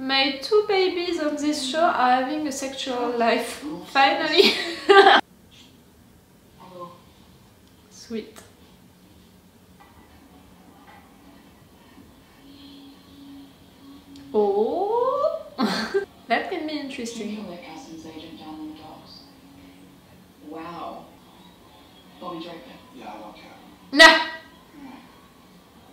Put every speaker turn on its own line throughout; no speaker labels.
My two babies on this show are having a sexual life. Finally! Sweet. Oh! That can be interesting.
Wow. Bobby Draper.
Yeah, I don't care.
Nah!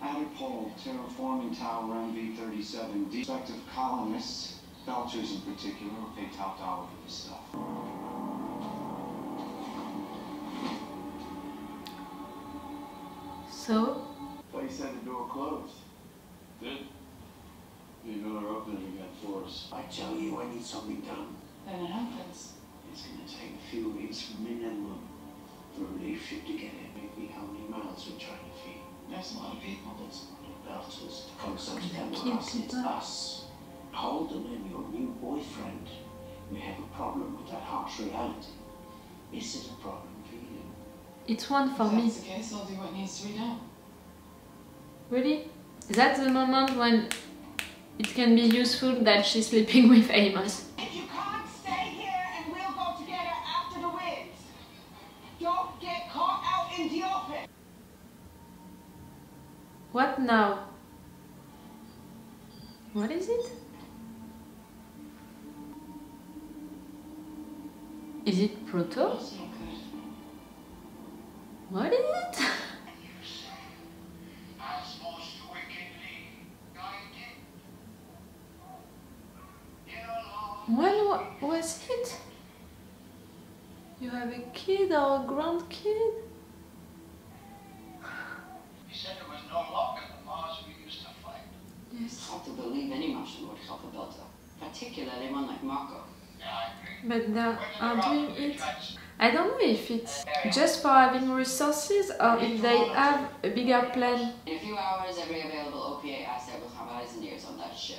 Added poll, terraforming tower MV37. Prospective colonists, Belchers in particular, will pay top dollar for this stuff.
So?
Thought you said the door closed. Did? Leave another opening again for us. I tell you, I need something done.
Then it happens.
It's gonna take a few weeks minimum for a relief ship to get here. Maybe how many miles we're trying to feed.
There's a lot of people.
There's Belters. Concepts them with us. It's us. Holden and your new boyfriend may have a problem with that harsh reality. Is it a problem for you?
It's one for
If
me.
that's the case, I'll do what needs to be done.
Really? Is that the moment when it can be useful that she's sleeping with Amos?
If you can't stay here and we'll go together after the winds, don't get caught out in the open.
What now? What is it? Is it Proto?
That's not good.
What is it? When was it? You have a kid or a grandkid?
He said it was no longer the Mars we used to fight.
Yes.
It's hard to believe any Martian would help a Belter, particularly one like Marco.
Yeah, I agree.
But they are doing it. I don't know if it's just for having resources or if they have a bigger plan.
In a few hours, every available OPA asset will have eyes and ears on that ship.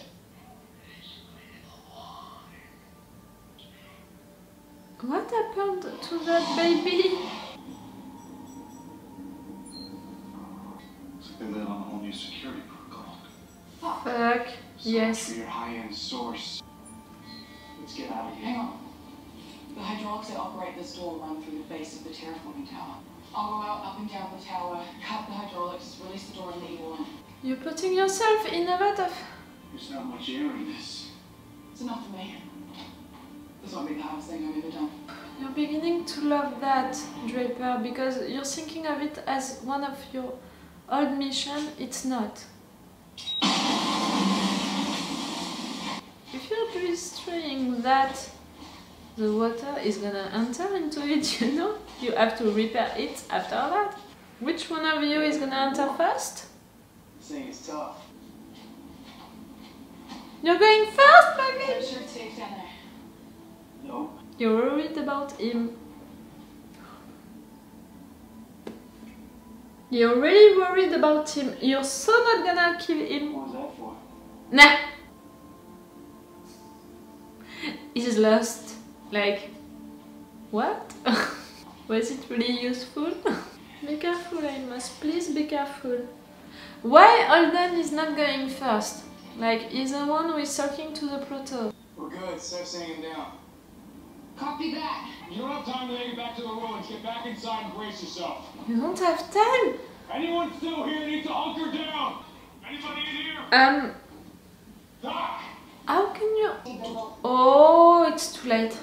What happened to that baby?
So they let on a whole new security protocol.
Fuck. Yes.
For your high-end source. Let's get out of here.
Hang on. The hydraulics that operate this door run through the base of the terraforming tower. I'll go out, up and down the tower, cut the hydraulics, release the door, and let you all in.
You're putting yourself in a lot of...
There's not much air in this.
It's enough for me. This won't be the hardest thing I've ever done.
You're beginning to love that, Draper, because you're thinking of it as one of your old missions. It's not. If you're destroying that, the water is gonna enter into it, you know? You have to repair it after that. Which one of you is gonna enter first?
This thing is tough.
You're going first,
I'm
baby!
sure it's safe down there.
Nope.
You're worried about him. You're really worried about him. You're so not gonna kill him.
What was that for?
Nah! He's lost. Like, what? Was it really useful? Be careful, Amos. Please be careful. Why Holden is not going first? Like, he's the one who is talking to the Proto.
We're good. Start sending him down.
Copy that.
You don't have time to make it back to the ruins. Get back inside and brace yourself.
You don't have time?
Anyone still here needs to hunker down. Anybody in here? Doc!
How can you... Oh, it's too late.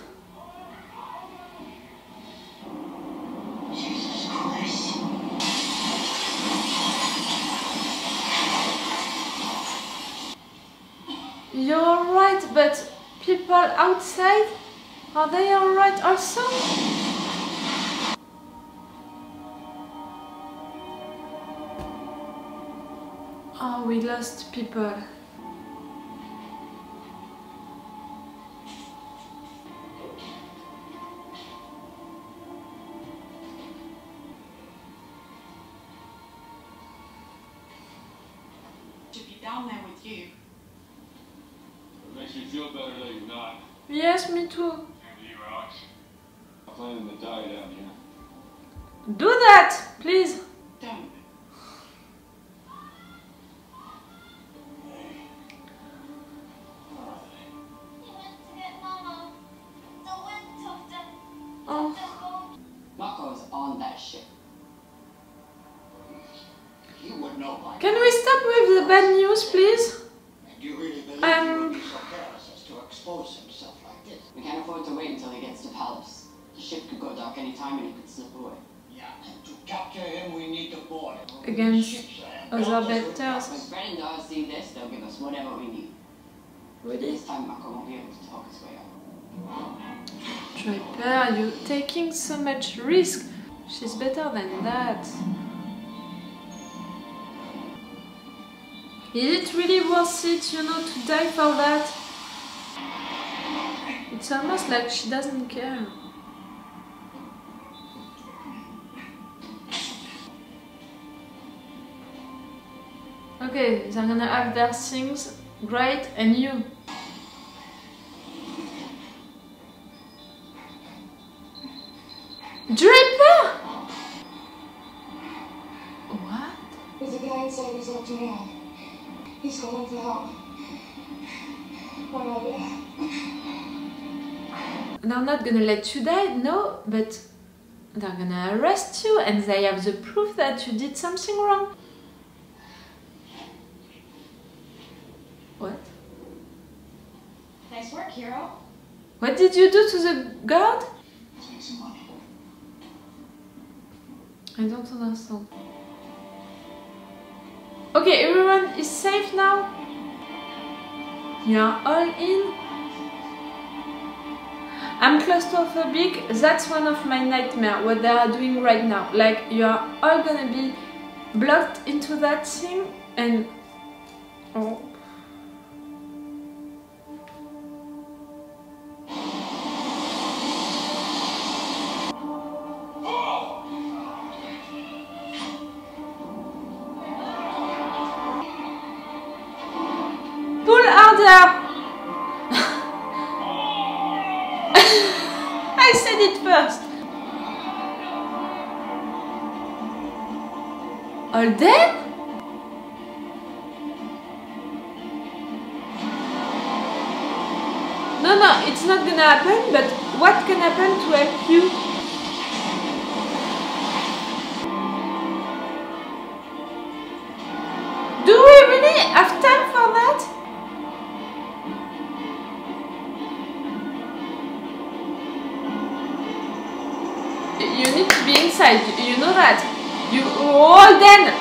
Jesus Christ.
You're alright, but people outside, are they alright also? Oh, we lost people.
Should be down there with you.
It makes me feel better that you're not.
Yes, me too.
And you, Alex. I'm planning to die down here.
Do that, please.
Don't.
know by
Can we stop with the bad news, please?
Do you really believe he would be so careless as to expose himself like this?
We can't afford to wait until he gets to Palace. The ship could go dark any time and he could slip away.
Yeah, and to capture him, we need to board him.
Against
Ships
other betters.
When Fred and Dawes see this, they'll give us whatever we need.
Really?
This time Mako won't be able to talk his way out.
Draper, you're taking so much risk. She's better than that. Is it really worth it, you know, to die for that? It's almost like she doesn't care. Okay, they're gonna have their things. Great, and you? Draper! What?
There's a guy inside who's up to now. He's calling for help. Where are you?
They're not gonna let you die, no, but they're gonna arrest you and they have the proof that you did something wrong. What?
Nice work, hero.
What did you do to the guard?
Take some money.
I don't understand. Okay, everyone is safe now? You are all in? I'm claustrophobic, that's one of my nightmares, what they are doing right now. Like, you are all gonna be blocked into that thing and... Oh. Pull harder! I said it first! All dead? No, it's not gonna happen, but what can happen to help you? Do we really have time for that? You need to be inside, you know that. You all then.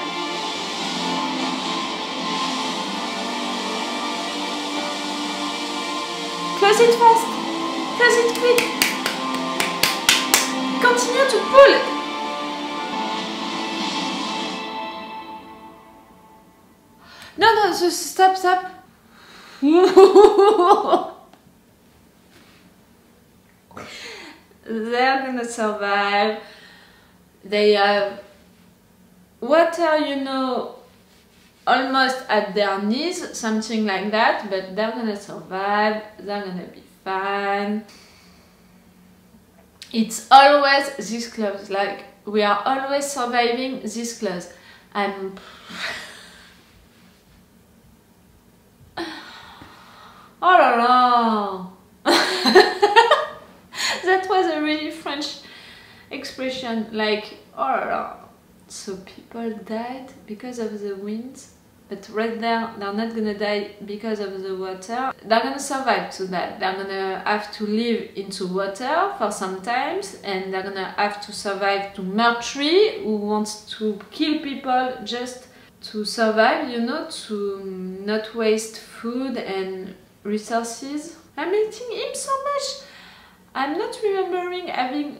Close it fast. Close it quick. Continue to pull. No, just stop. They're gonna survive. They have water, you know, almost at their knees, something like that, but they're gonna survive. They're gonna be fine. It's always this close, like we are always surviving this close. Oh la la! That was a really French expression, like, oh la la. So people died because of the winds, but right there, they're not gonna die because of the water. They're gonna survive to that. They're gonna have to live into water for some times, and they're gonna have to survive to Mercury, who wants to kill people just to survive, you know, to not waste food and resources. I'm hating him so much. I'm not remembering having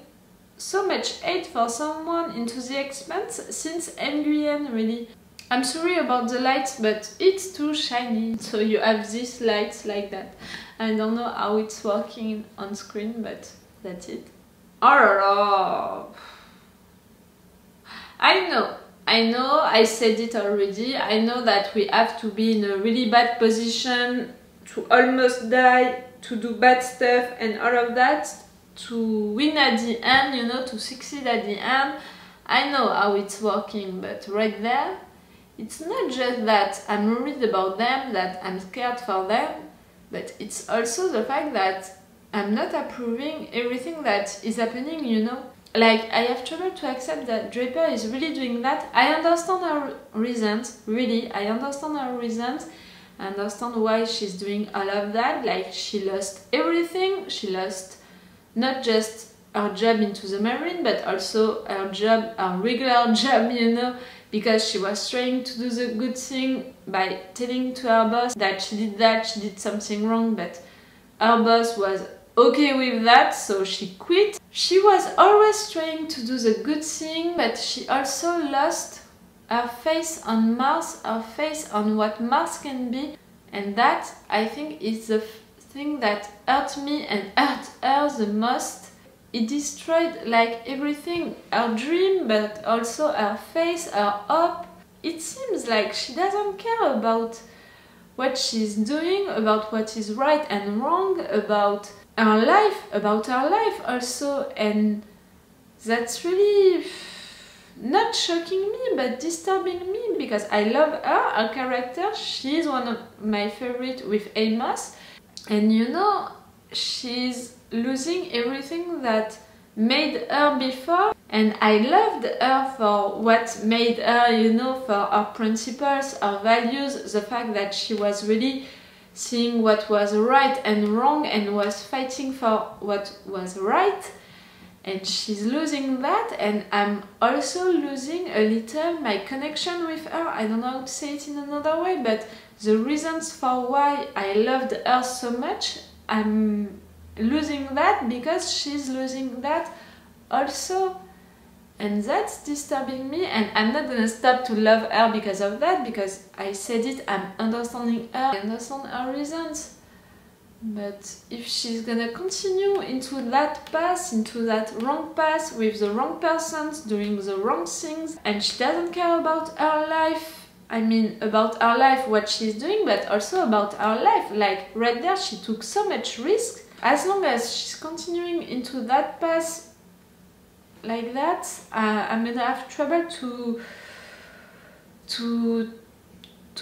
so much hate for someone into The Expanse since Nguyen, really. I'm sorry about the lights, but it's too shiny. So you have these lights like that. I don't know how it's working on screen, but that's it. Oh, I know, I said it already. I know that we have to be in a really bad position, to almost die, to do bad stuff and all of that, to win at the end, you know, to succeed at the end. I know how it's working, but right there, it's not just that I'm worried about them, that I'm scared for them, but it's also the fact that I'm not approving everything that is happening, you know. Like, I have trouble to accept that Draper is really doing that. I understand her reasons, really, I understand her reasons. I understand why she's doing all of that. Like, she lost everything. She lost not just her job into the Marine, but also her job, her regular job, you know, because she was trying to do the good thing by telling to her boss that she did something wrong, but her boss was okay with that, so she quit. She was always trying to do the good thing, but she also lost her faith on Mars, her faith on what Mars can be, and that, I think, is the thing that hurt me and hurt her the most. It destroyed like everything, her dream, but also her faith, her hope. It seems like she doesn't care about what she's doing, about what is right and wrong, about her life also, and that's really not shocking me, but disturbing me, because I love her character. She's one of my favorites with Amos, and you know, she's losing everything that made her before, and I loved her for what made her, you know, for her principles, her values, the fact that she was really seeing what was right and wrong and was fighting for what was right. And she's losing that, and I'm also losing a little my connection with her. I don't know how to say it in another way, but the reasons for why I loved her so much, I'm losing that because she's losing that also. And that's disturbing me, and I'm not gonna stop to love her because of that, because I said it, I'm understanding her, I understand her reasons. But if she's gonna continue into that path, into that wrong path, with the wrong persons, doing the wrong things, and she doesn't care about her life, I mean about her life, what she's doing, but also about her life, like right there she took so much risk. As long as she's continuing into that path like that, I'm gonna have trouble to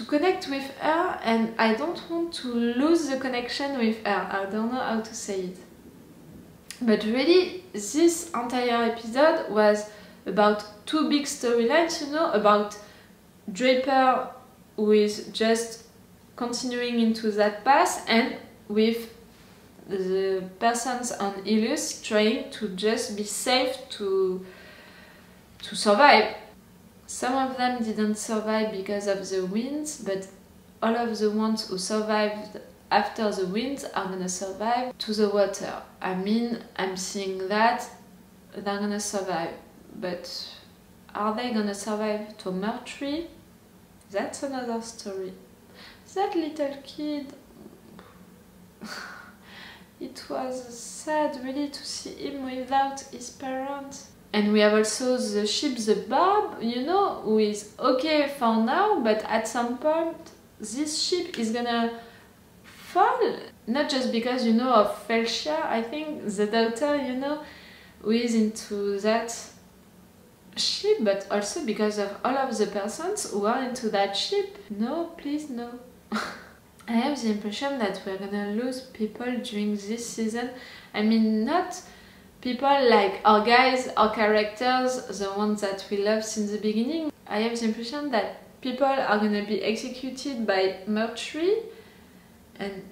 connect with her, and I don't want to lose the connection with her. I don't know how to say it. But really, this entire episode was about two big storylines, you know, about Draper, who is just continuing into that path, and with the persons on Ilus trying to just be safe to survive. Some of them didn't survive because of the winds, but all of the ones who survived after the winds are gonna survive to the water. I mean, I'm seeing that they're gonna survive, but are they gonna survive to Mercury? That's another story. That little kid, it was sad really to see him without his parents. And we have also the ship, the Barb, you know, who is okay for now, but at some point this ship is gonna fall. Not just because, you know, of Felicia, I think, the daughter, you know, who is into that ship, but also because of all of the persons who are into that ship. No, please, no. I have the impression that we're gonna lose people during this season. I mean, not people like our guys, our characters, the ones that we love since the beginning. I have the impression that people are gonna be executed by Mercury, and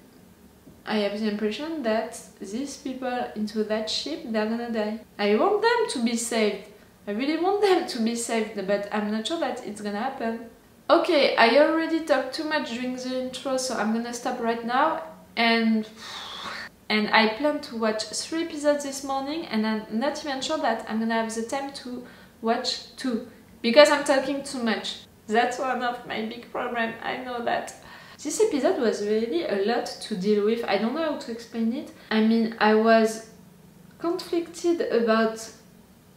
I have the impression that these people into that ship, they're gonna die. I want them to be saved. I really want them to be saved, but I'm not sure that it's gonna happen. Okay, I already talked too much during the intro, so I'm gonna stop right now. And I plan to watch 3 episodes this morning, and I'm not even sure that I'm gonna have the time to watch 2, because I'm talking too much. That's one of my big problems, I know that. This episode was really a lot to deal with. I don't know how to explain it. I mean, I was conflicted about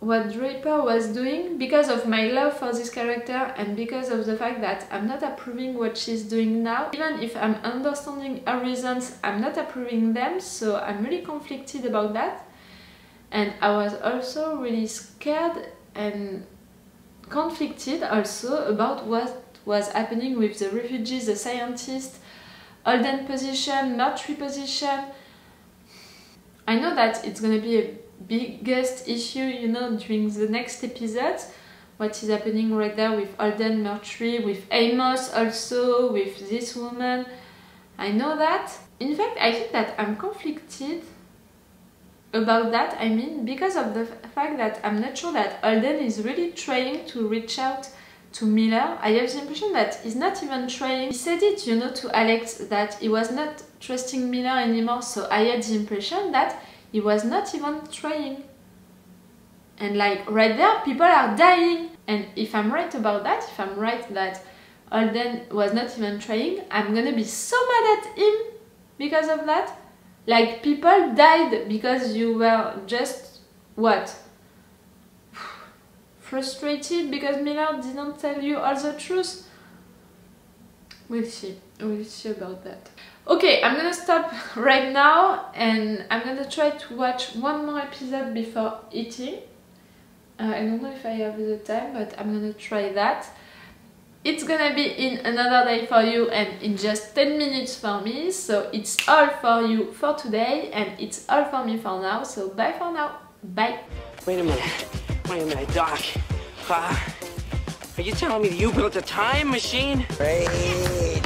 what Draper was doing because of my love for this character, and because of the fact that I'm not approving what she's doing now. Even if I'm understanding her reasons, I'm not approving them, so I'm really conflicted about that. And I was also really scared and conflicted also about what was happening with the refugees, the scientists, Holden position, Mercury position. I know that it's gonna be a biggest issue, you know, during the next episodes. What is happening right there with Alden, Murtry, with Amos also, with this woman. I know that. In fact, I think that I'm conflicted about that. I mean, because of the fact that I'm not sure that Alden is really trying to reach out to Miller. I have the impression that he's not even trying. He said it, you know, to Alex that he was not trusting Miller anymore, so I had the impression that he was not even trying. And like right there, people are dying. And if I'm right about that, if I'm right that Alden was not even trying, I'm gonna be so mad at him because of that. Like, people died because you were just, what? Frustrated because Miller didn't tell you all the truth? We'll see about that. Okay, I'm gonna stop right now and I'm gonna try to watch one more episode before eating. I don't know if I have the time, but I'm gonna try that. It's gonna be in another day for you and in just 10 minutes for me, so it's all for you for today and it's all for me for now, so bye for now. Bye.
Wait a minute, Doc. Are you telling me that you built a time machine?
Hey.